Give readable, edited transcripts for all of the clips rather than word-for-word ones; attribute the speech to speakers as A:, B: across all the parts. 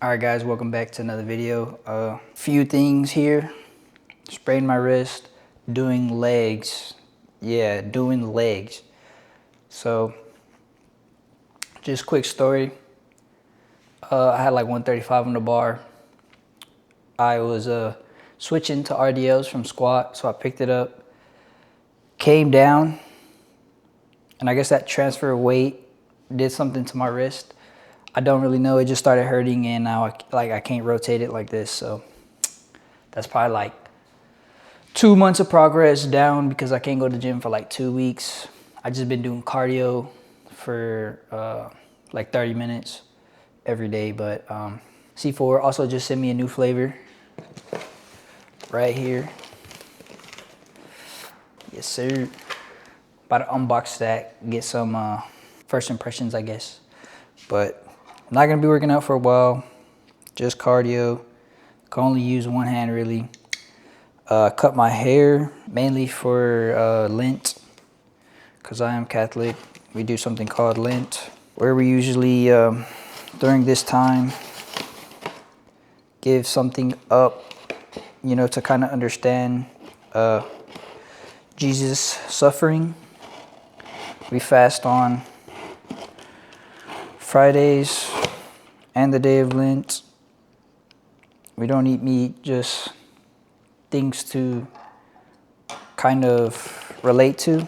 A: Alright guys, welcome back to another video. Few things here. Sprained my wrist, doing legs. Yeah, doing legs. So, just quick story. I had like 135 on the bar. I was switching to RDLs from squat, so I picked it up, came down, and I guess that transfer of weight did something to my wrist. I don't really know, it just started hurting, and now I can't rotate it like this, so that's probably like 2 months of progress down because I can't go to the gym for like 2 weeks. I just been doing cardio for like 30 minutes every day, but C4 also just sent me a new flavor right here. Yes sir. About to unbox that, get some first impressions I guess. But I'm not gonna be working out for a while, just cardio. Can only use one hand really. Cut my hair mainly for Lent, because I am Catholic. We do something called Lent, where we usually during this time give something up, you know, to kind of understand Jesus' suffering. We fast on Fridays and the day of Lent. We don't eat meat, just things to kind of relate to.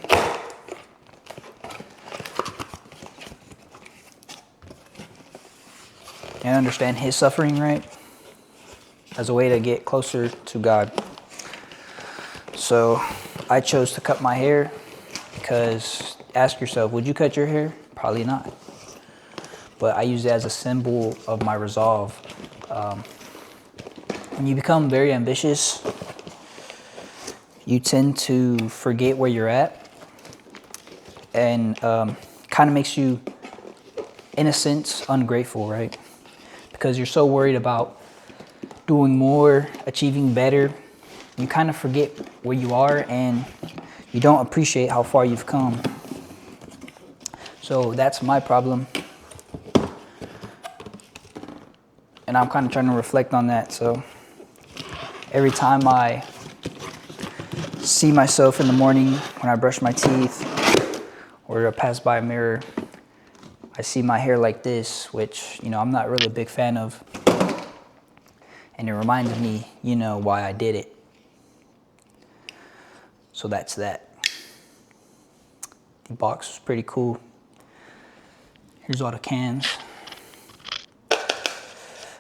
A: And understand his suffering, right? As a way to get closer to God. So I chose to cut my hair because ask yourself, would you cut your hair? Probably not. But I use it as a symbol of my resolve. When you become very ambitious, you tend to forget where you're at, and kind of makes you, in a sense, ungrateful, right? Because you're so worried about doing more, achieving better, you kind of forget where you are and you don't appreciate how far you've come. So that's my problem. And I'm kind of trying to reflect on that. So every time I see myself in the morning when I brush my teeth or I pass by a mirror, I see my hair like this, which, you know, I'm not really a big fan of. And it reminds me, you know, why I did it. So that's that. The box was pretty cool. Here's all the cans.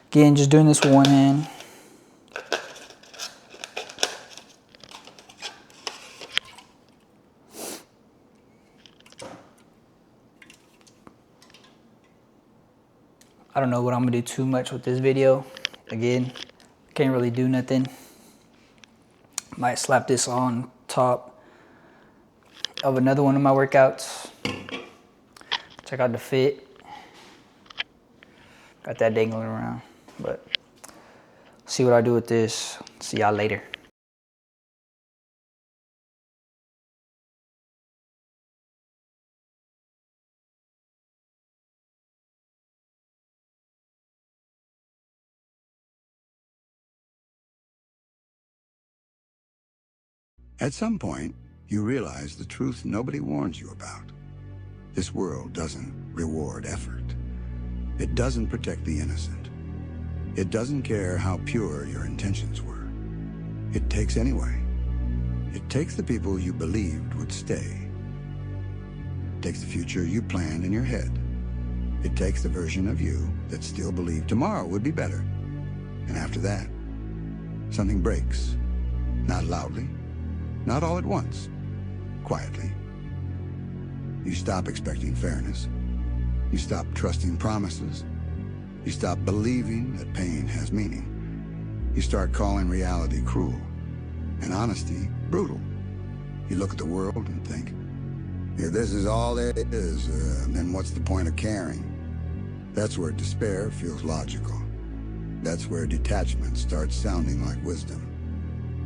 A: Again, just doing this with one hand. I don't know what I'm gonna do too much with this video. Again, can't really do nothing. Might slap this on top of another one of my workouts. Check out the fit. Got that dangling around, but see what I do with this. See y'all later.
B: At some point, you realize the truth nobody warns you about. This world doesn't reward effort. It doesn't protect the innocent. It doesn't care how pure your intentions were. It takes anyway. It takes the people you believed would stay. It takes the future you planned in your head. It takes the version of you that still believed tomorrow would be better. And after that, something breaks. Not loudly, not all at once, quietly. You stop expecting fairness. You stop trusting promises. You stop believing that pain has meaning. You start calling reality cruel and honesty brutal. You look at the world and think, if this is all there is, then what's the point of caring? That's where despair feels logical. That's where detachment starts sounding like wisdom.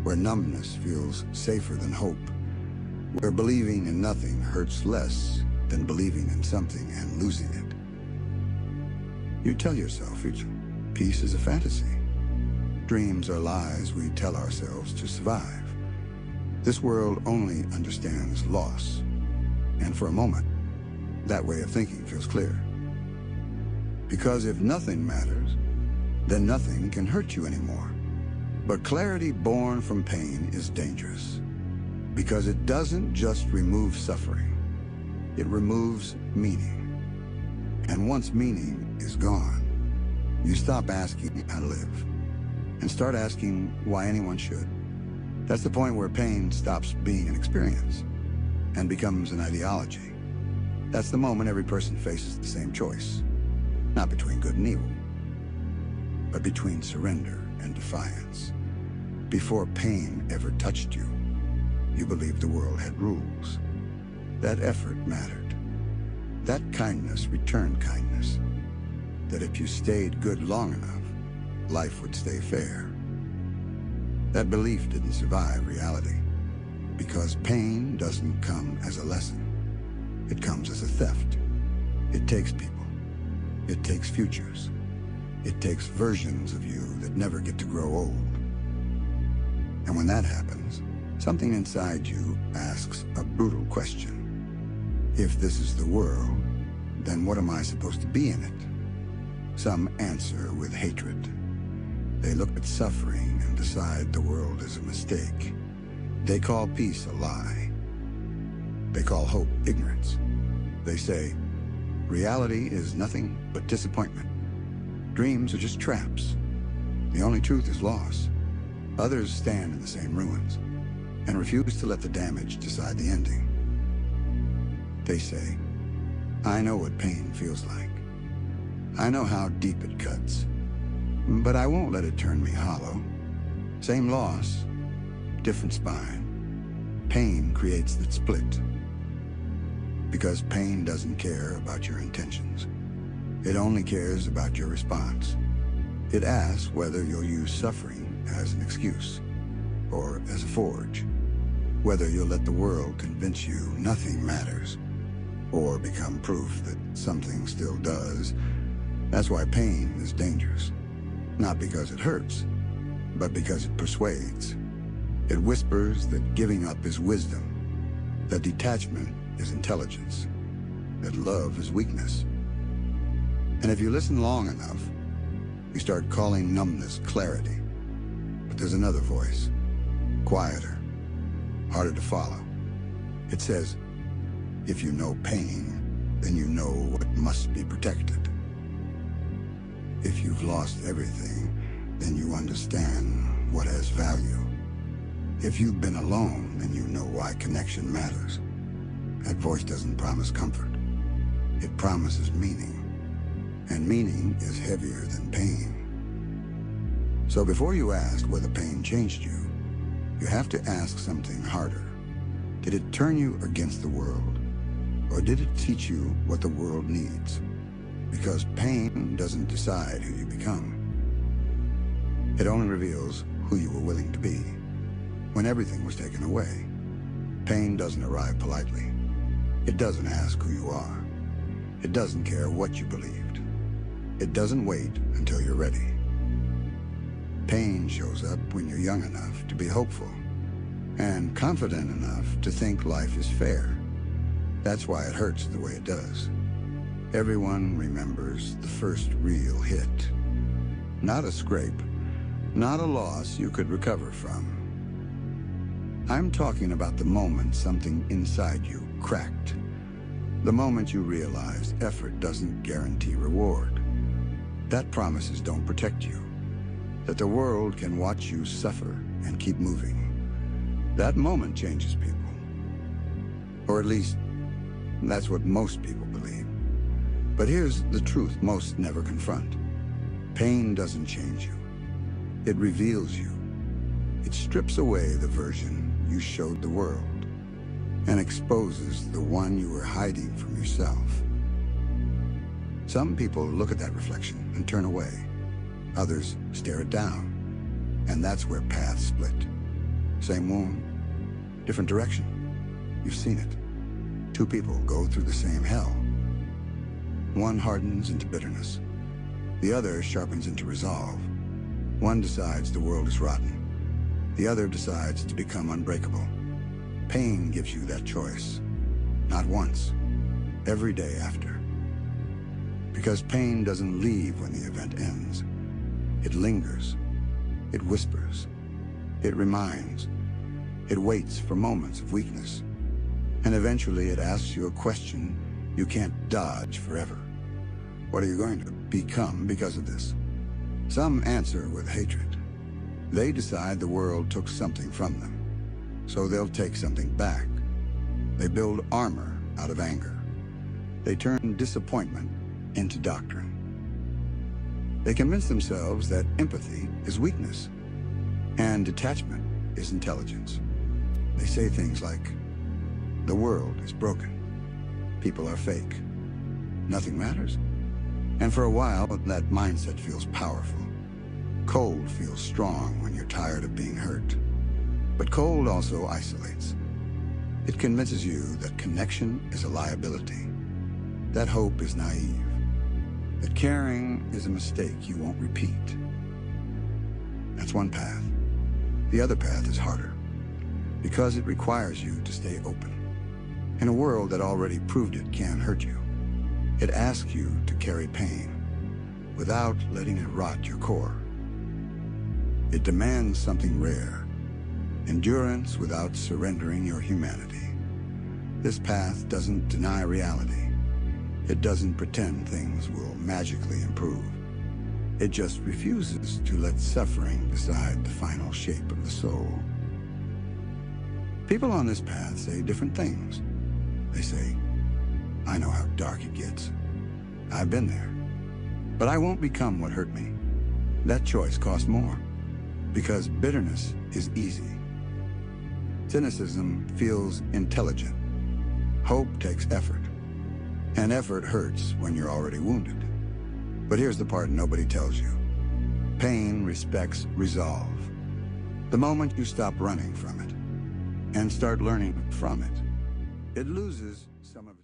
B: Where numbness feels safer than hope. Where believing in nothing hurts less than believing in something and losing it. You tell yourself Peace is a fantasy. Dreams are lies we tell ourselves to survive. This world only understands loss. And for a moment, that way of thinking feels clear. Because if nothing matters, then nothing can hurt you anymore. But clarity born from pain is dangerous. Because it doesn't just remove suffering, it removes meaning. And once meaning is gone, you stop asking how to live and start asking why anyone should. That's the point where pain stops being an experience and becomes an ideology. That's the moment every person faces the same choice, not between good and evil, but between surrender and defiance. Before pain ever touched you, you believed the world had rules. That effort mattered. That kindness returned kindness. That if you stayed good long enough, life would stay fair. That belief didn't survive reality, because pain doesn't come as a lesson. It comes as a theft. It takes people. It takes futures. It takes versions of you that never get to grow old. And when that happens, something inside you asks a brutal question. If this is the world, then what am I supposed to be in it? Some answer with hatred. They look at suffering and decide the world is a mistake. They call peace a lie. They call hope ignorance. They say, reality is nothing but disappointment. Dreams are just traps. The only truth is loss. Others stand in the same ruins and refuse to let the damage decide the ending. They say, I know what pain feels like. I know how deep it cuts, but I won't let it turn me hollow. Same loss, different spine. Pain creates that split. Because pain doesn't care about your intentions. It only cares about your response. It asks whether you'll use suffering as an excuse or as a forge. Whether you'll let the world convince you nothing matters or become proof that something still does. That's why pain is dangerous. Not because it hurts, but because it persuades. It whispers that giving up is wisdom, that detachment is intelligence, that love is weakness. And if you listen long enough, you start calling numbness clarity. But there's another voice, quieter, harder to follow. It says, if you know pain, then you know what must be protected. If you've lost everything, then you understand what has value. If you've been alone, then you know why connection matters. That voice doesn't promise comfort. It promises meaning. And meaning is heavier than pain. So before you ask whether pain changed you, you have to ask something harder. Did it turn you against the world? Or did it teach you what the world needs? Because pain doesn't decide who you become. It only reveals who you were willing to be. When everything was taken away, pain doesn't arrive politely. It doesn't ask who you are. It doesn't care what you believed. It doesn't wait until you're ready. Pain shows up when you're young enough to be hopeful and confident enough to think life is fair. That's why it hurts the way it does. Everyone remembers the first real hit. Not a scrape, not a loss you could recover from. I'm talking about the moment something inside you cracked. The moment you realized effort doesn't guarantee reward. That promises don't protect you. That the world can watch you suffer and keep moving. That moment changes people. Or at least, that's what most people believe. But here's the truth most never confront. Pain doesn't change you. It reveals you. It strips away the version you showed the world and exposes the one you were hiding from yourself. Some people look at that reflection and turn away. Others stare it down. And that's where paths split. Same wound, different direction. You've seen it. Two people go through the same hell. One hardens into bitterness. The other sharpens into resolve. One decides the world is rotten. The other decides to become unbreakable. Pain gives you that choice. Not once, every day after. Because pain doesn't leave when the event ends. It lingers. It whispers. It reminds. It waits for moments of weakness. And eventually it asks you a question you can't dodge forever. What are you going to become because of this? Some answer with hatred. They decide the world took something from them, so they'll take something back. They build armor out of anger. They turn disappointment into doctrine. They convince themselves that empathy is weakness and detachment is intelligence. They say things like, the world is broken. People are fake. Nothing matters. And for a while, that mindset feels powerful. Cold feels strong when you're tired of being hurt. But cold also isolates. It convinces you that connection is a liability, that hope is naive, that caring is a mistake you won't repeat. That's one path. The other path is harder, because it requires you to stay open. In a world that already proved it can't hurt you, it asks you to carry pain without letting it rot your core. It demands something rare, endurance without surrendering your humanity. This path doesn't deny reality. It doesn't pretend things will magically improve. It just refuses to let suffering decide the final shape of the soul. People on this path say different things. They say, I know how dark it gets. I've been there. But I won't become what hurt me. That choice costs more, because bitterness is easy. Cynicism feels intelligent. Hope takes effort. And effort hurts when you're already wounded. But here's the part nobody tells you. Pain respects resolve. The moment you stop running from it and start learning from it, it loses some of